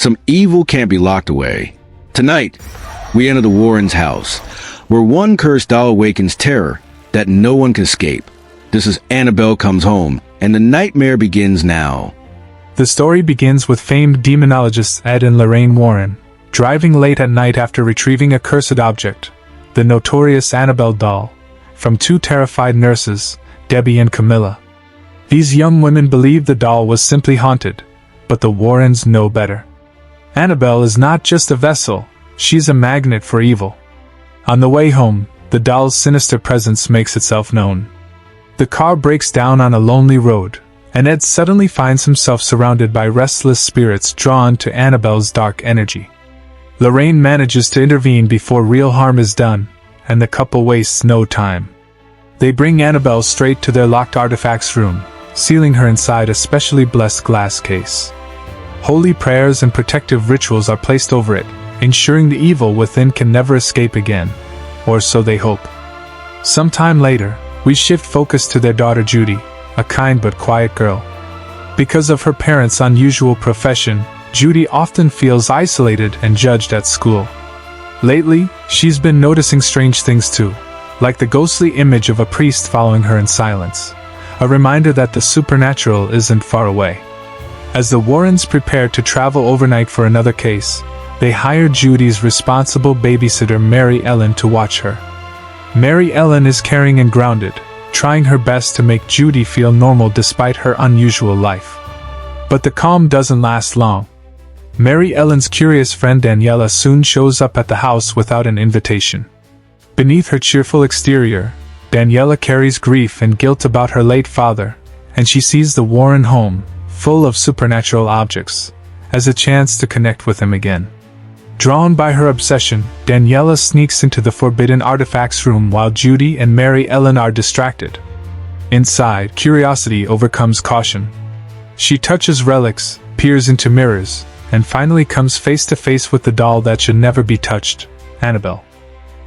Some evil can't be locked away. Tonight, we enter the Warrens' house, where one cursed doll awakens terror that no one can escape. This is Annabelle Comes Home, and the nightmare begins now. The story begins with famed demonologists Ed and Lorraine Warren driving late at night after retrieving a cursed object, the notorious Annabelle doll, from two terrified nurses, Debbie and Camilla. These young women believed the doll was simply haunted, but the Warrens know better. Annabelle is not just a vessel, she's a magnet for evil. On the way home, the doll's sinister presence makes itself known. The car breaks down on a lonely road, and Ed suddenly finds himself surrounded by restless spirits drawn to Annabelle's dark energy. Lorraine manages to intervene before real harm is done, and the couple wastes no time. They bring Annabelle straight to their locked artifacts room, sealing her inside a specially blessed glass case. Holy prayers and protective rituals are placed over it, ensuring the evil within can never escape again, or so they hope. Sometime later, we shift focus to their daughter Judy, a kind but quiet girl. Because of her parents' unusual profession, Judy often feels isolated and judged at school. Lately, she's been noticing strange things too, like the ghostly image of a priest following her in silence, a reminder that the supernatural isn't far away. As the Warrens prepare to travel overnight for another case, they hire Judy's responsible babysitter Mary Ellen to watch her. Mary Ellen is caring and grounded, trying her best to make Judy feel normal despite her unusual life. But the calm doesn't last long. Mary Ellen's curious friend Daniela soon shows up at the house without an invitation. Beneath her cheerful exterior, Daniela carries grief and guilt about her late father, and she sees the Warren home, full of supernatural objects, as a chance to connect with him again. Drawn by her obsession, Daniela sneaks into the forbidden artifacts room while Judy and Mary Ellen are distracted. Inside, curiosity overcomes caution. She touches relics, peers into mirrors, and finally comes face to face with the doll that should never be touched, Annabelle.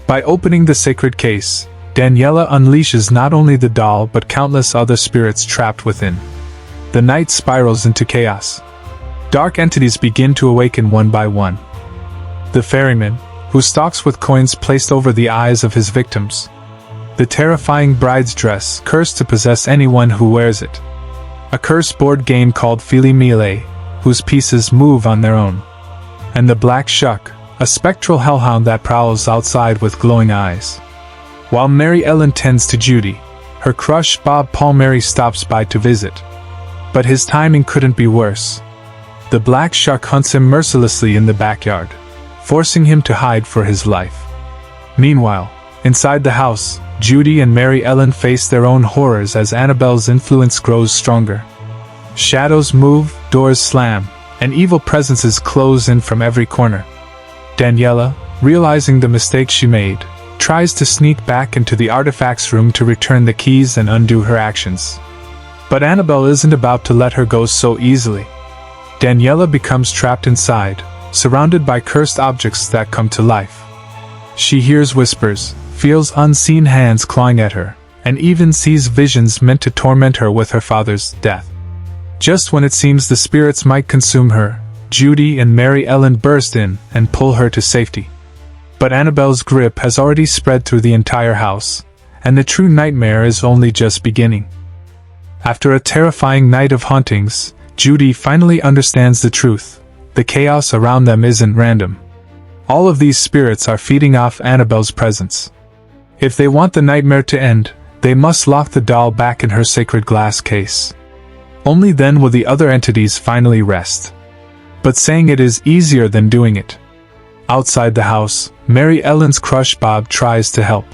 By opening the sacred case, Daniela unleashes not only the doll but countless other spirits trapped within. The night spirals into chaos. Dark entities begin to awaken one by one. The ferryman, who stalks with coins placed over the eyes of his victims. The terrifying bride's dress, cursed to possess anyone who wears it. A cursed board game called Fili Melee, whose pieces move on their own. And the black shuck, a spectral hellhound that prowls outside with glowing eyes. While Mary Ellen tends to Judy, her crush Bob Palmieri stops by to visit. But his timing couldn't be worse. The black shuck hunts him mercilessly in the backyard, forcing him to hide for his life. Meanwhile, inside the house, Judy and Mary Ellen face their own horrors as Annabelle's influence grows stronger. Shadows move, doors slam, and evil presences close in from every corner. Daniela, realizing the mistake she made, tries to sneak back into the artifacts room to return the keys and undo her actions. But Annabelle isn't about to let her go so easily. Daniela becomes trapped inside, surrounded by cursed objects that come to life. She hears whispers, feels unseen hands clawing at her, and even sees visions meant to torment her with her father's death. Just when it seems the spirits might consume her, Judy and Mary Ellen burst in and pull her to safety. But Annabelle's grip has already spread through the entire house, and the true nightmare is only just beginning. After a terrifying night of hauntings, Judy finally understands the truth. The chaos around them isn't random. All of these spirits are feeding off Annabelle's presence. If they want the nightmare to end, they must lock the doll back in her sacred glass case. Only then will the other entities finally rest. But saying it is easier than doing it. Outside the house, Mary Ellen's crush Bob tries to help.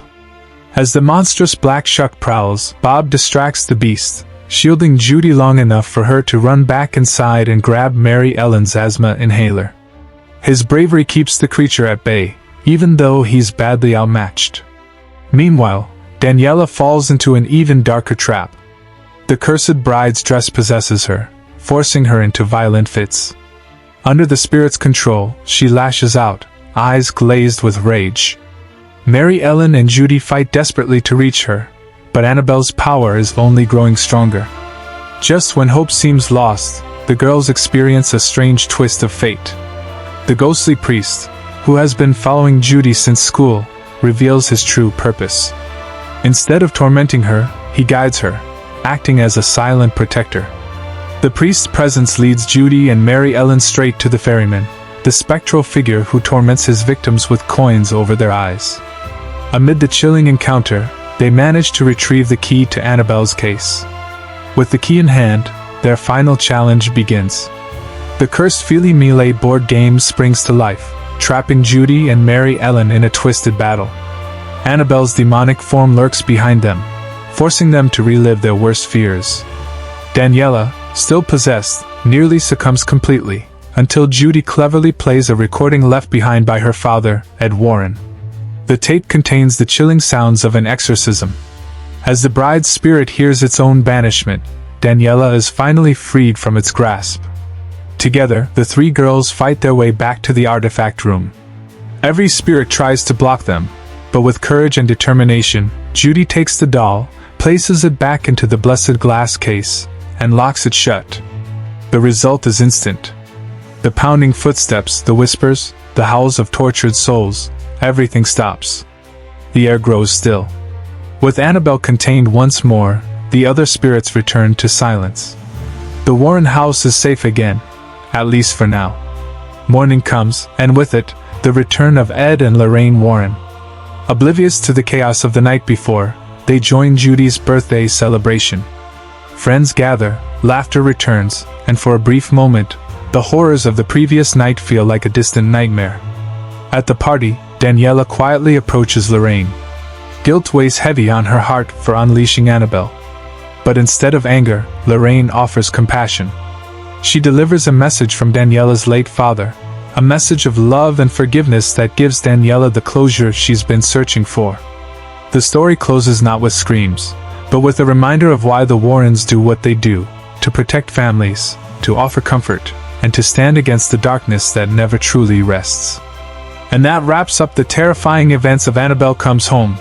As the monstrous black shuck prowls, Bob distracts the beast, shielding Judy long enough for her to run back inside and grab Mary Ellen's asthma inhaler. His bravery keeps the creature at bay, even though he's badly outmatched. Meanwhile, Daniela falls into an even darker trap. The cursed bride's dress possesses her, forcing her into violent fits. Under the spirit's control, she lashes out, eyes glazed with rage. Mary Ellen and Judy fight desperately to reach her, but Annabelle's power is only growing stronger. Just when hope seems lost, the girls experience a strange twist of fate. the ghostly priest, who has been following Judy since school, reveals his true purpose. Instead of tormenting her, he guides her, acting as a silent protector. The priest's presence leads Judy and Mary Ellen straight to the ferryman, the spectral figure who torments his victims with coins over their eyes. Amid the chilling encounter, they manage to retrieve the key to Annabelle's case. With the key in hand, their final challenge begins. The cursed Feely Melee board game springs to life, trapping Judy and Mary Ellen in a twisted battle. Annabelle's demonic form lurks behind them, forcing them to relive their worst fears. Daniela, still possessed, nearly succumbs completely, until Judy cleverly plays a recording left behind by her father, Ed Warren. The tape contains the chilling sounds of an exorcism. As the bride's spirit hears its own banishment, Daniela is finally freed from its grasp. Together, the three girls fight their way back to the artifact room. Every spirit tries to block them, but with courage and determination, Judy takes the doll, places it back into the blessed glass case, and locks it shut. The result is instant. The pounding footsteps, the whispers, the howls of tortured souls, everything stops. The air grows still. With Annabelle contained once more, the other spirits return to silence. The Warren house is safe again, at least for now. Morning comes, and with it, the return of Ed and Lorraine Warren. Oblivious to the chaos of the night before, they join Judy's birthday celebration. Friends gather, laughter returns, and for a brief moment, the horrors of the previous night feel like a distant nightmare. At the party, Daniela quietly approaches Lorraine. Guilt weighs heavy on her heart for unleashing Annabelle. But instead of anger, Lorraine offers compassion. She delivers a message from Daniela's late father, a message of love and forgiveness that gives Daniela the closure she's been searching for. The story closes not with screams, but with a reminder of why the Warrens do what they do, to protect families, to offer comfort, and to stand against the darkness that never truly rests. And that wraps up the terrifying events of Annabelle Comes Home.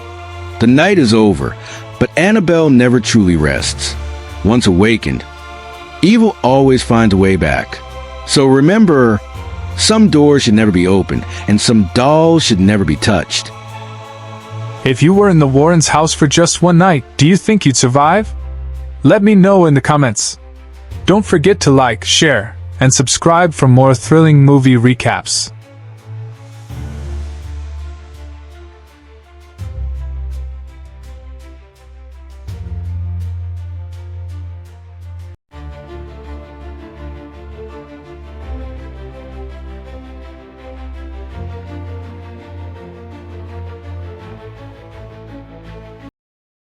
The night is over, but Annabelle never truly rests. Once awakened, evil always finds a way back. So remember, some doors should never be opened, and some dolls should never be touched. If you were in the Warrens' house for just one night, do you think you'd survive? Let me know in the comments. Don't forget to like, share, and subscribe for more thrilling movie recaps.